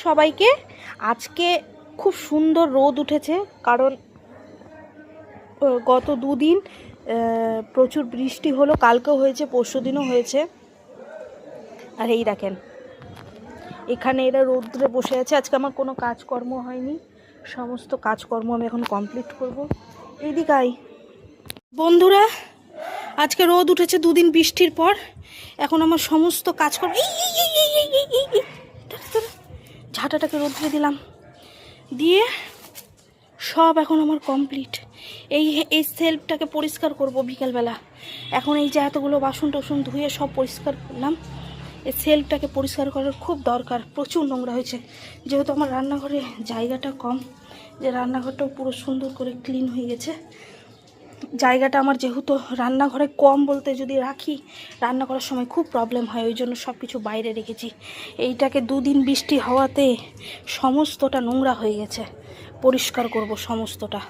সবাইকে। আজকে খুব সুন্দর রোদ উঠেছে, কারণ গত দুদিন প্রচুর বৃষ্টি হলো, কালকেও হয়েছে, পরশুদিনও হয়েছে। আর এই দেখেন এখানে এরা রোদ্রে বসে আছে। আজকে আমার কোনো কাজকর্ম হয়নি, সমস্ত কাজকর্ম আমি এখন কমপ্লিট করব। এইদিকাই বন্ধুরা, আজকে রোদ উঠেছে দুদিন বৃষ্টির পর। এখন আমার সমস্ত কাজকর্ম, ঝাঁটাটাকে রোদ্রে দিলাম, দিয়ে সব এখন আমার কমপ্লিট। এই সেলফটাকে পরিষ্কার করব বিকেলবেলা। এখন এই যে এতগুলো বাসন টাসন ধুয়ে সব পরিষ্কার করলাম, এই সেলফটাকে পরিষ্কার করার খুব দরকার। প্রচুর নোংরা হয়েছে, যেহেতু আমার রান্নাঘরে জায়গাটা কম, যে রান্নাঘরটাও পুরো সুন্দর করে ক্লিন হয়ে গেছে। জায়গাটা আমার যেহেতু রান্নাঘরে কম বলতে, যদি রাখি রান্না করার সময় খুব প্রবলেম হয়, ওই জন্য সব কিছু বাইরে রেখেছি। এইটাকে দুদিন বৃষ্টি হওয়াতে সমস্তটা নোংরা হয়ে গেছে, পরিষ্কার করব সমস্তটা।